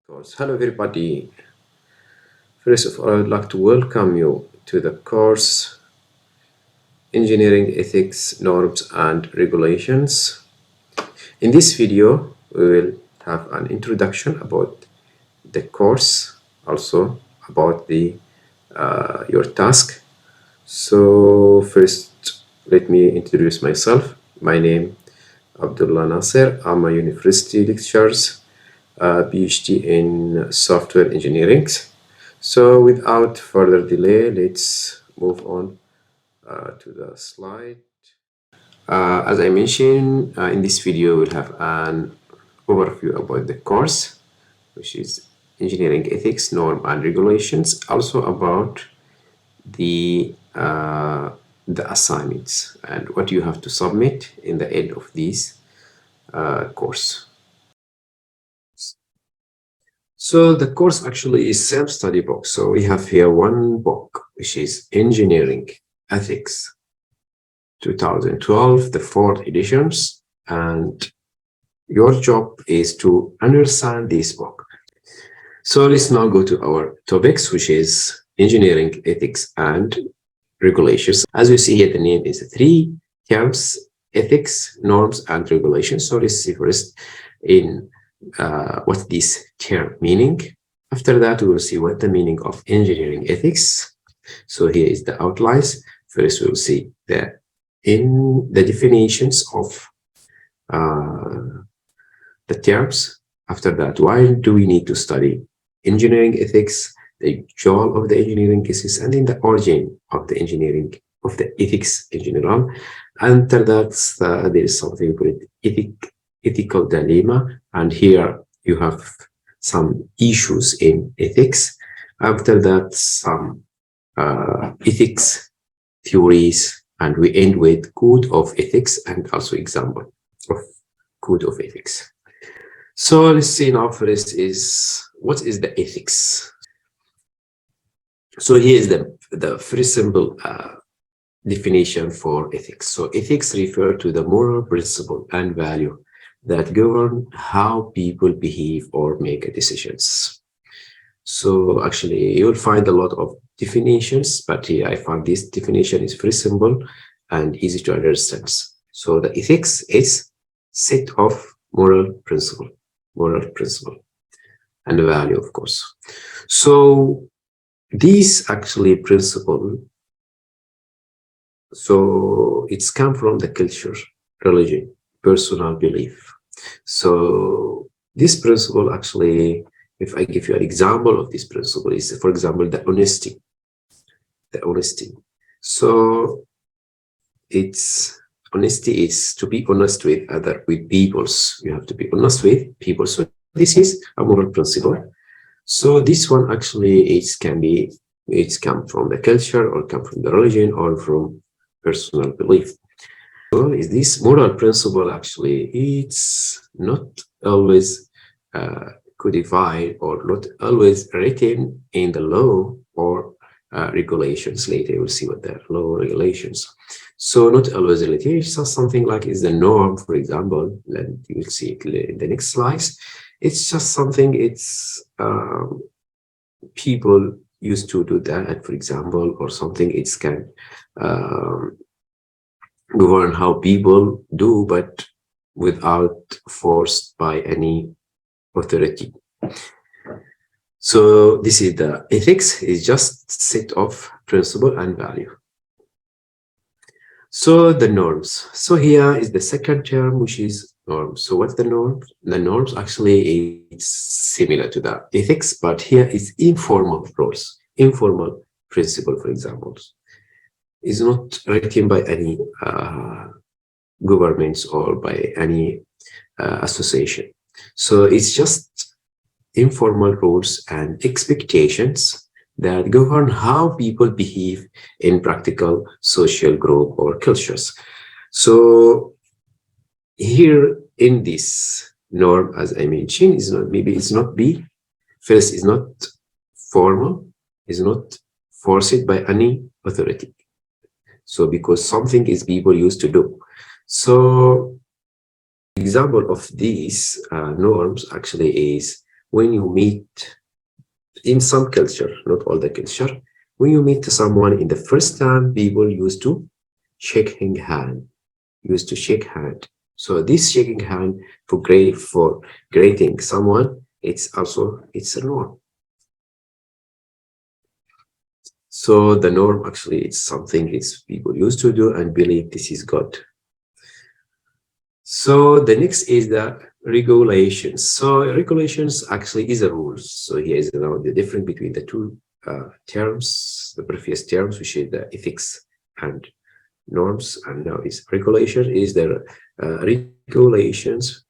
Course. Hello, everybody. First of all, I would like to welcome you to the course Engineering Ethics, Norms and Regulations. In this video, we will have an introduction about the course, also about the your task. So first, let me introduce myself. My name Abdullah Naser. I'm a university lecturer, PhD in software engineering. So without further delay, let's move on to the slide. As I mentioned, in this video, we'll have an overview about the course, which is Engineering Ethics, Norm and Regulations, also about the assignments and what you have to submit in the end of this course. So the course actually is self-study book. So we have here one book, which is Engineering Ethics 2012, the fourth editions. And your job is to understand this book. So let's now go to our topics, which is Engineering Ethics and Regulations. As you see here, the name is three terms: ethics, norms, and regulations. So let's see first in what this term meaning. After that, we will see what the meaning of engineering ethics. So here is the outlines. First, we will see the definitions of the terms. After that, why do we need to study engineering ethics, the goal of the engineering ethics, and in the origin of the engineering of the ethics in general. After that, there is something called ethical dilemma, and here you have some issues in ethics. After that, some ethics theories, and we end with code of ethics and also example of code of ethics. So let's see now first is what is the ethics. So here is the very simple definition for ethics. So ethics refer to the moral principle and value that govern how people behave or make decisions. So actually, you'll find a lot of definitions, but here I found this definition is very simple and easy to understand. So the ethics is set of moral principle, and the value, of course. So these actually principle, so it's come from the culture, religion, personal belief. So this principle actually, if I give you an example of this principle, is, for example, the honesty. So it's honesty is to be honest with peoples. You have to be honest with people. So this is a moral principle. So this one actually it's come from the culture or come from the religion or from personal belief. So is this moral principle actually it's not always codified or not always written in the law or regulations. Later we'll see what the law regulations. So not always related. It's just something like is the norm, for example, and you will see it in the next slides. It's just something it's people used to do that, for example, or something it's can govern how people do, but without forced by any authority. So this is the ethics is just set of principle and value. So the norms. So here is the second term, which is norms. So what's the norm? The norms actually is similar to the ethics, but here is informal rules, informal principle, for example, is not written by any governments or by any association. So it's just informal rules and expectations that govern how people behave in practical social group or cultures. So here in this norm, as I mentioned, is not maybe it's not be first is not formal, is not forced by any authority. So because something is people used to do. So example of these norms actually is when you meet in some culture, not all the culture, when you meet someone in the first time, people used to shaking hand, used to shake hand. So this shaking hand for greeting someone, it's a norm. So the norm actually it's something it's people used to do and believe this is good. So the next is the regulations. So regulations actually is a rules. So here is now the difference between the two terms, the previous terms, which is the ethics and norms, and now is regulation. Is the regulations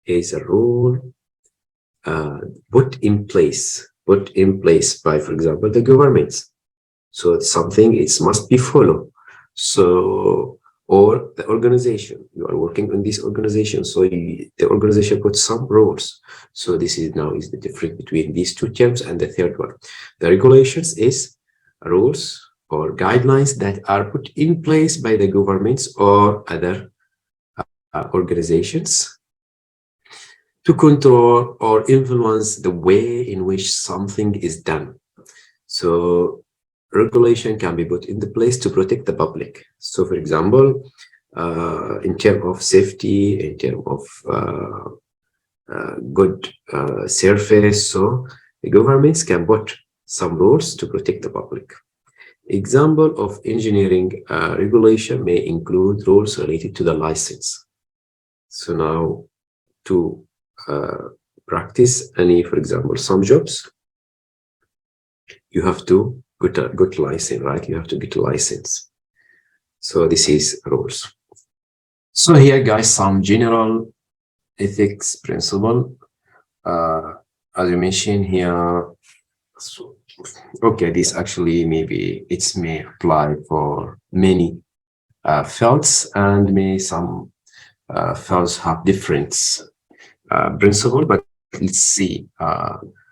is a rule uh, put in place by, for example, the governments. So it's something it must be followed. So, or the organization, you are working on this organization, so the organization puts some rules. So this is now is the difference between these two terms. And the third one, the regulations is rules or guidelines that are put in place by the governments or other organizations to control or influence the way in which something is done. So regulation can be put into place to protect the public. So, for example, in terms of safety, in terms of good surface, so the governments can put some rules to protect the public. Example of engineering regulation may include rules related to the license. So now to practice any, for example, some jobs, you have to get a license, right? You have to get a license. So this is rules. So here, guys, some general ethics principle. As you mentioned here, so, okay, this actually maybe it may apply for many fields, and some fields have different principle, but let's see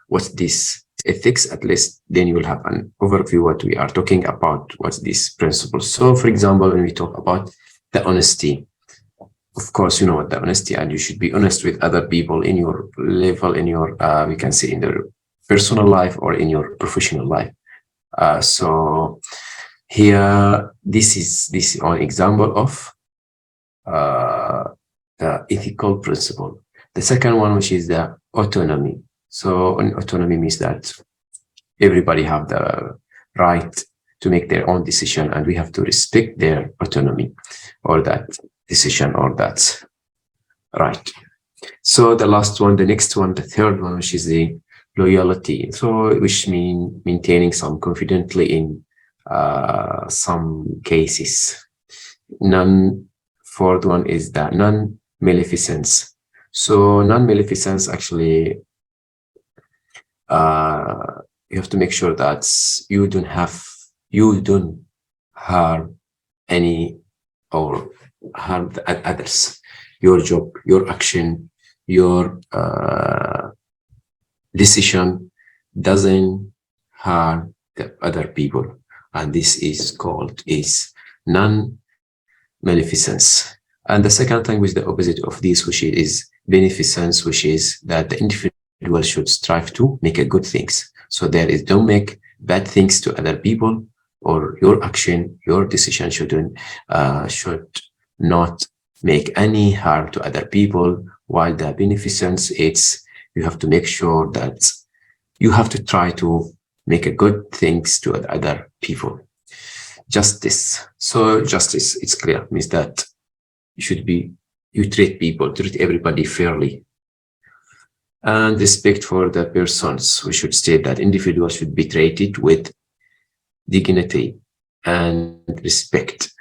what's this ethics. At least then you will have an overview what we are talking about, what's this principle. So for example, when we talk about the honesty, of course you know what the honesty, and you should be honest with other people in your level, in your we can say in their personal life or in your professional life. So here this is an example of the ethical principle. The second one, which is the autonomy. So autonomy means that everybody have the right to make their own decision, and we have to respect their autonomy or that decision or that right. So the last one, the next one, the third one, which is the loyalty. So which mean maintaining some confidently in some cases. Fourth one is the non-maleficence. So non-maleficence actually you have to make sure that you don't harm any or harm others. Your job, your action, your decision doesn't harm the other people, and this is called non-maleficence. And the second thing is the opposite of this, which is beneficence, which is that the individual should strive to make a good things. So there is don't make bad things to other people, or your action, your decision should not make any harm to other people. While the beneficence, it's you have to make sure that you have to try to make a good things to other people. Justice. So justice, it's clear, means that you treat everybody fairly. And respect for the persons. We should state that individuals should be treated with dignity and respect.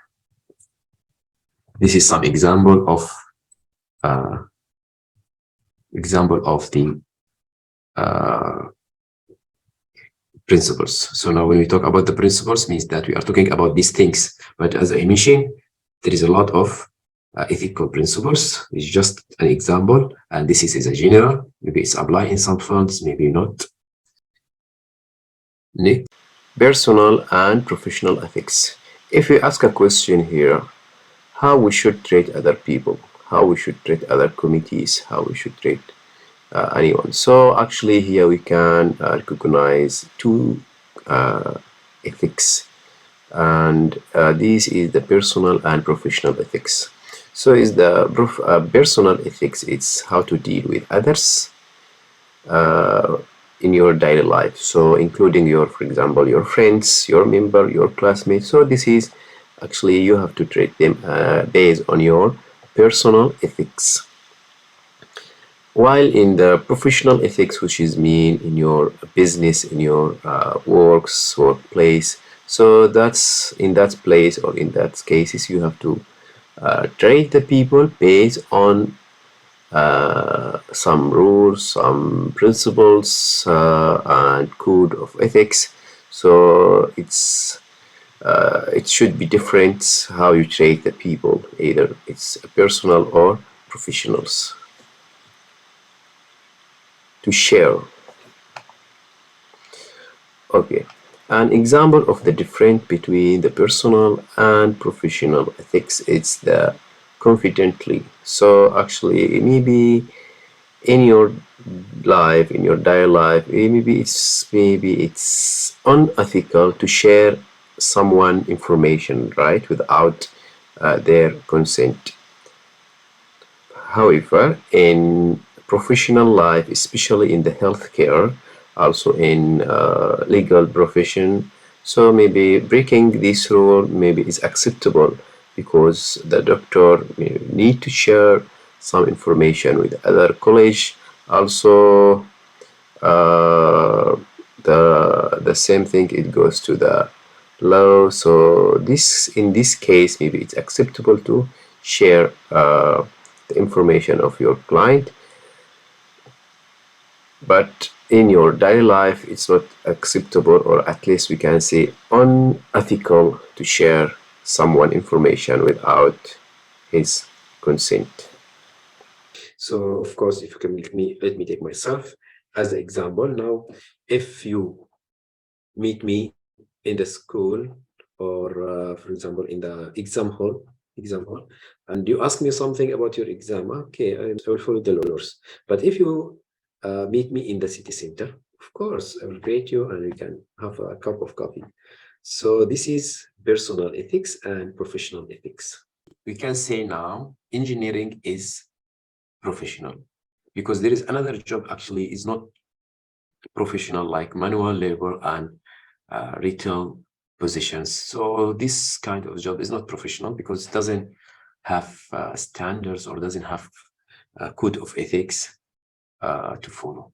This is some example of the principles. So now when we talk about the principles, means that we are talking about these things. But as I mentioned, there is a lot of ethical principles. It's just an example, and this is a general. Maybe it's applied in some fields, maybe not. Next, personal and professional ethics. If we ask a question here, how we should treat other people, how we should treat other committees, how we should treat anyone. So actually here we can recognize two uh, ethics, and this is the personal and professional ethics. So is the personal ethics, it's how to deal with others uh, in your daily life, so including your, for example, your friends, your member, your classmates. So this is actually you have to treat them based on your personal ethics. While in the professional ethics, which is mean in your business, in your workplace, so that's in that place or in that cases you have to treat the people based on some rules, some principles, and code of ethics. So it should be different how you treat the people, either it's personal or professionals, to share. Okay, an example of the difference between the personal and professional ethics is the confidently. So actually, maybe in your life, in your daily life, maybe it's unethical to share someone information, right, without their consent. However, in professional life, especially in the healthcare, also in legal profession, so maybe breaking this rule maybe is acceptable because the doctor may need to share some information with other college. Also, uh, the same thing it goes to the law. So this in this case maybe it's acceptable to share the information of your client, but in your daily life it's not acceptable, or at least we can say unethical, to share someone information without his consent. So, of course, if you can let me take myself as an example. Now, if you meet me in the school, or for example, in the exam hall, and you ask me something about your exam, okay, I will follow the laws. But if you meet me in the city center, of course, I will greet you and we can have a cup of coffee. So this is personal ethics and professional ethics. We can say now engineering is professional, because there is another job actually is not professional, like manual labor and retail positions. So this kind of job is not professional because it doesn't have standards or doesn't have a code of ethics to follow.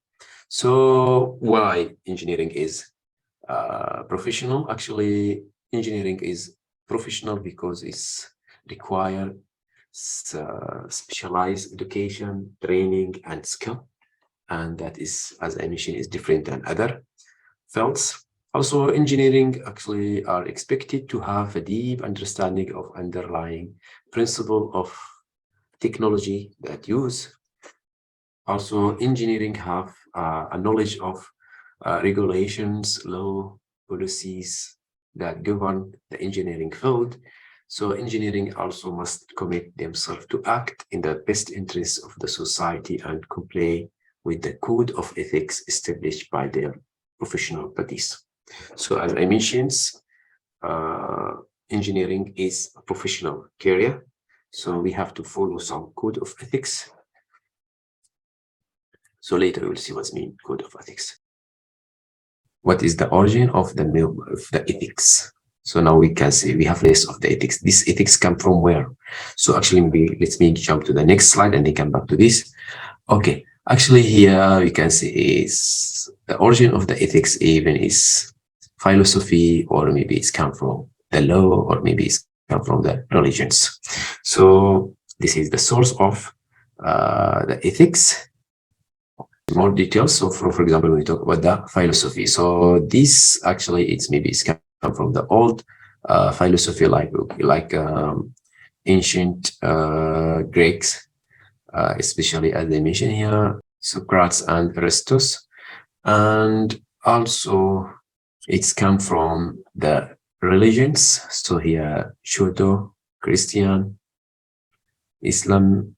So why engineering is professional? Actually, engineering is professional because it's require specialized education, training, and skill. And that is, as I mentioned, is different than other fields. Also, engineering actually are expected to have a deep understanding of underlying principle of technology that use. Also, engineering have a knowledge of regulations, law, policies that govern the engineering field. So engineering also must commit themselves to act in the best interests of the society and comply with the code of ethics established by their professional bodies. So as I mentioned, uh, engineering is a professional career. So we have to follow some code of ethics. So later we'll see what's mean code of ethics. What is the origin of the ethics? So now we can see we have list of the ethics. This ethics come from where? So actually, maybe let me jump to the next slide and then come back to this. Okay, actually here we can see is the origin of the ethics even is philosophy, or maybe it's come from the law, or maybe it's come from the religions. So this is the source of the ethics. More details. So for example, when we talk about the philosophy, so this actually it's come from the old philosophy, like ancient Greeks, especially as they mention here, Socrates and Aristotle. And also it's come from the religions. So here, Shuto, Christian, Islam,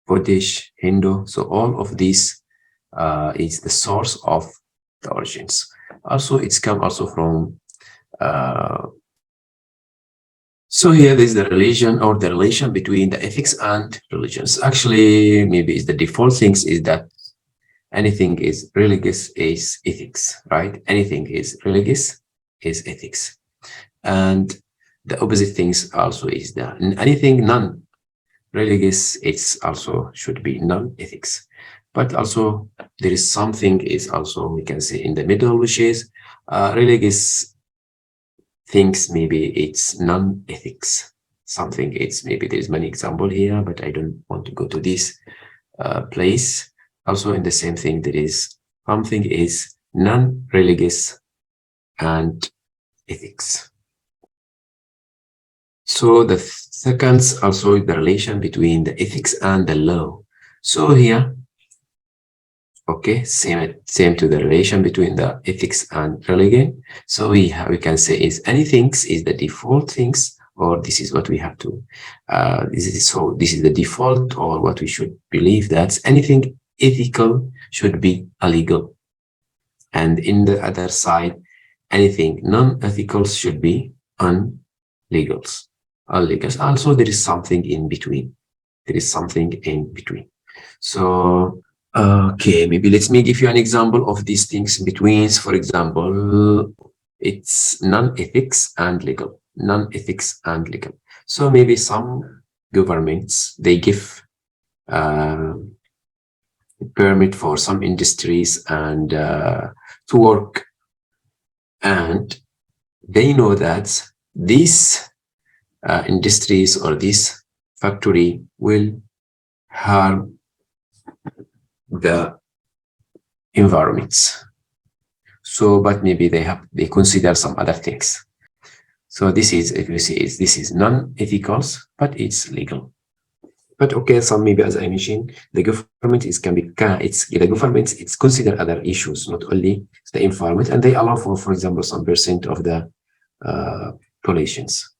Buddhist, Hindu. So all of these is the source of the origins. Also, it's come also from so here is the relation or the relation between the ethics and religions. Actually, maybe is the default things is that anything is religious is ethics, right? Anything is religious is ethics. And the opposite things also is that anything non-religious, it's also should be non-ethics. But also there is something is also, we can say in the middle, which is religious things, maybe it's non-ethics. Something it's maybe there's many example here, but I don't want to go to this place. Also in the same thing, there is something is non-religious and ethics. So the second also the relation between the ethics and the law. So here, okay, same to the relation between the ethics and religion. So we can say is anything is the default things, or this is what we have to this is the default, or what we should believe that anything ethical should be illegal, and in the other side anything non-ethical should be illegal. Also there is something in between. There is something in between. So okay, maybe let me give you an example of these things in between. For example, it's non-ethics and legal. Non-ethics and legal. So maybe some governments, they give permit for some industries and to work, and they know that these industries or this factory will harm the environments. So, but maybe they consider some other things. So this is, if you see, this is non-ethical, but it's legal. But okay, some maybe, as I mentioned, the government it's consider other issues, not only the environment, and they allow for example, some percent of the pollutions.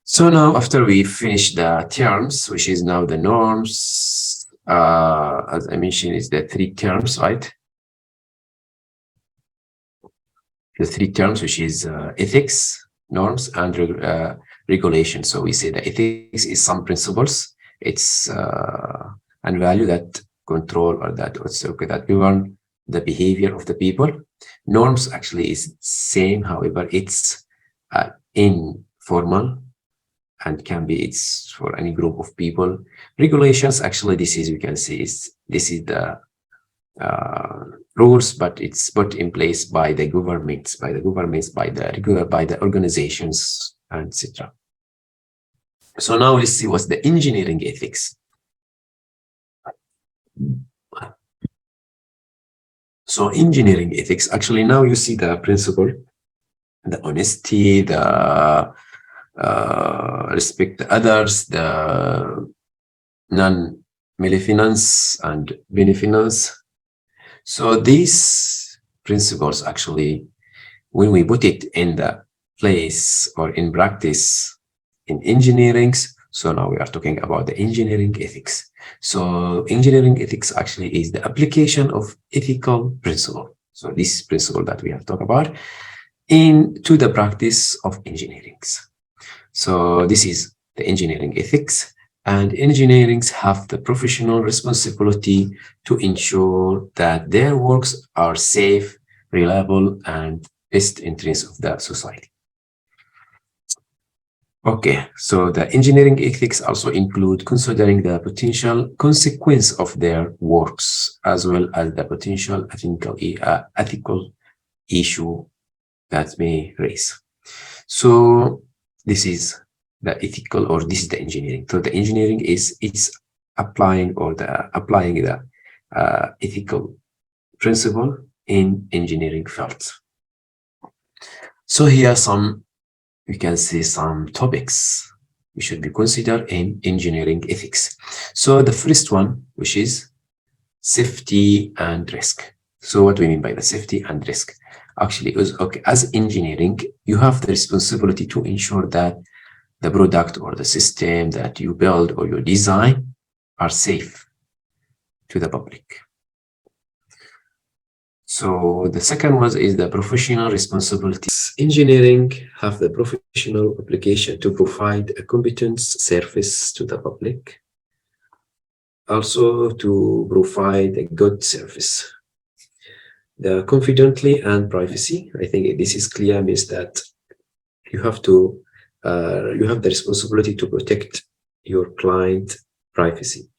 So now, after we finish the terms, which is now the norms, as I mentioned, is the three terms, right? The three terms, which is ethics, norms, and regulation. So we say that ethics is some principles, it's and value that control or that govern the behavior of the people. Norms actually is same, however, it's informal and can be it's for any group of people. Regulations, actually, this is, we can say, this is the rules, but it's put in place by the governments, by the organizations, etc. So now let's see what's the engineering ethics. So engineering ethics, actually, now you see the principle, the honesty, the respect others, the non-maleficence and beneficence. So these principles, actually, when we put it in the place or in practice in engineering, so now we are talking about the engineering ethics. So engineering ethics actually is the application of ethical principle. So this principle that we have talked about into the practice of engineering. So this is the engineering ethics, and engineers have the professional responsibility to ensure that their works are safe, reliable, and best interests of the society. Okay, so the engineering ethics also include considering the potential consequence of their works, as well as the potential ethical issue that may raise. So this is the ethical, or this is the engineering. So the engineering is applying the ethical principle in engineering fields. So here some, we can see some topics we should be considered in engineering ethics. So the first one, which is safety and risk. So what do we mean by the safety and risk? Actually, okay, as engineering, you have the responsibility to ensure that the product or the system that you build or you design are safe to the public. So the second one is the professional responsibilities. Engineering have the professional obligation to provide a competent service to the public, also to provide a good service. The confidently and privacy, I think this is clear, means that you have to you have the responsibility to protect your client privacy.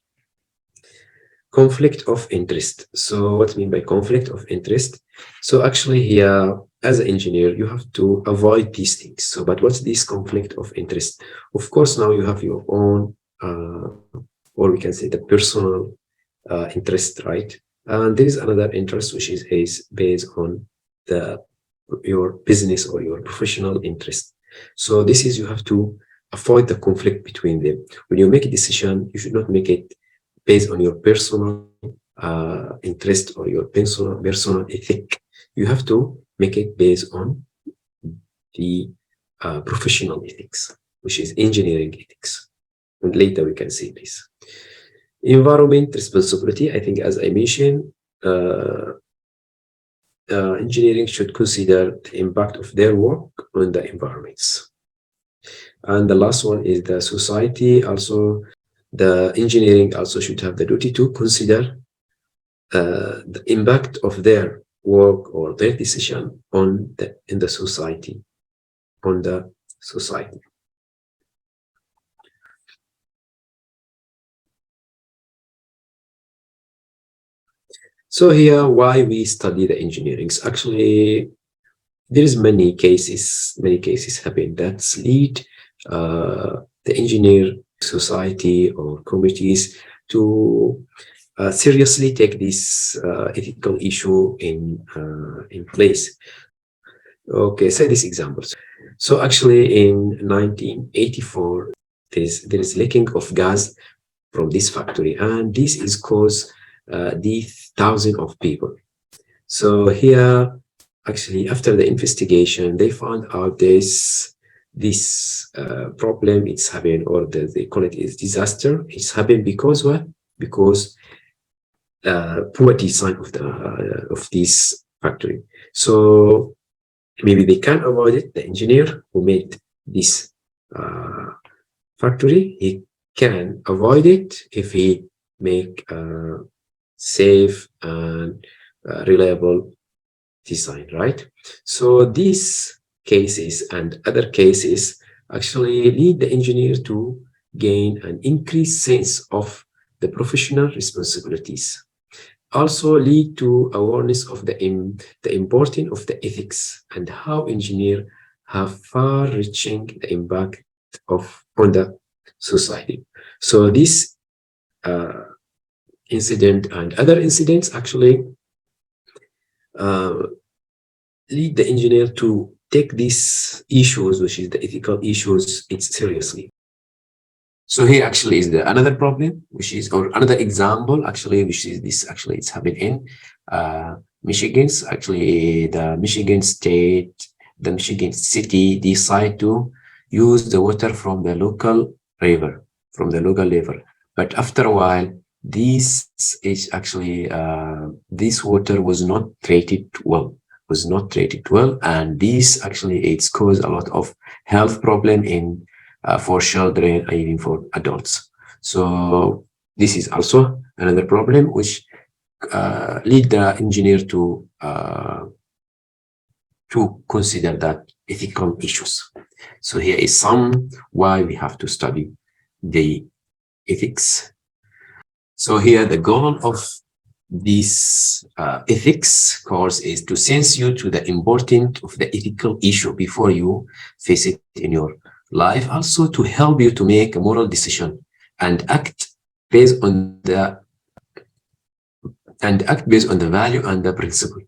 Conflict of interest. So what I mean by conflict of interest? So actually here, as an engineer, you have to avoid these things. So, but what's this conflict of interest? Of course, now you have your own, or we can say the personal interest, right? And there is another interest which is based on the your business or your professional interest. So this is you have to avoid the conflict between them. When you make a decision, you should not make it based on your personal interest or your personal ethic. You have to make it based on the professional ethics, which is engineering ethics. And later we can see this. Environment responsibility, I think, as I mentioned, engineering should consider the impact of their work on the environments. And the last one is the society. Also, the engineering also should have the duty to consider the impact of their work or their decision on the society, on the society. So here, why we study the engineering? Actually, there is many cases happen that lead the engineer society or committees to seriously take this ethical issue in place. Okay, say this example. So actually, in 1984, there is leaking of gas from this factory, and this is cause the thousands of people. So here, actually, after the investigation, they found out this problem it's happening, or they call it is disaster. It's happened because what? Because poor design of this factory. So maybe they can avoid it. The engineer who made this factory, he can avoid it if he make safe and reliable design, right? So these cases and other cases actually lead the engineer to gain an increased sense of the professional responsibilities. Also lead to awareness of the importance of the ethics and how engineers have far-reaching impact on the society. So this incident and other incidents actually lead the engineer to take these issues, which is the ethical issues, it's seriously. So here actually is another problem, which is, or another example actually, which is this actually it's happened in Michigan's actually the Michigan city decide to use the water from the local river, But after a while, this is actually this water was not treated well, and this actually it's caused a lot of health problem in for children and even for adults. So this is also another problem which lead the engineer to consider that ethical issues. So here is some why we have to study the ethics. So here the goal of this ethics course is to sense you to the importance of the ethical issue before you face it in your life, also to help you to make a moral decision and act based on the value and the principle,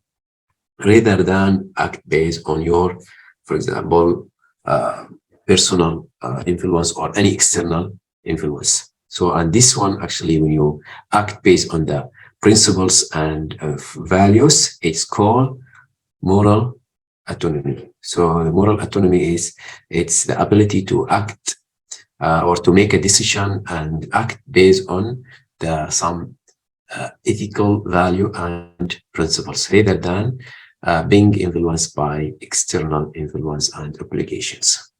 rather than act based on your, for example, personal influence or any external influence. So, and this one actually, when you act based on the principles and values, it's called moral autonomy. So the moral autonomy it's the ability to act or to make a decision and act based on some ethical value and principles rather than being influenced by external influence and obligations.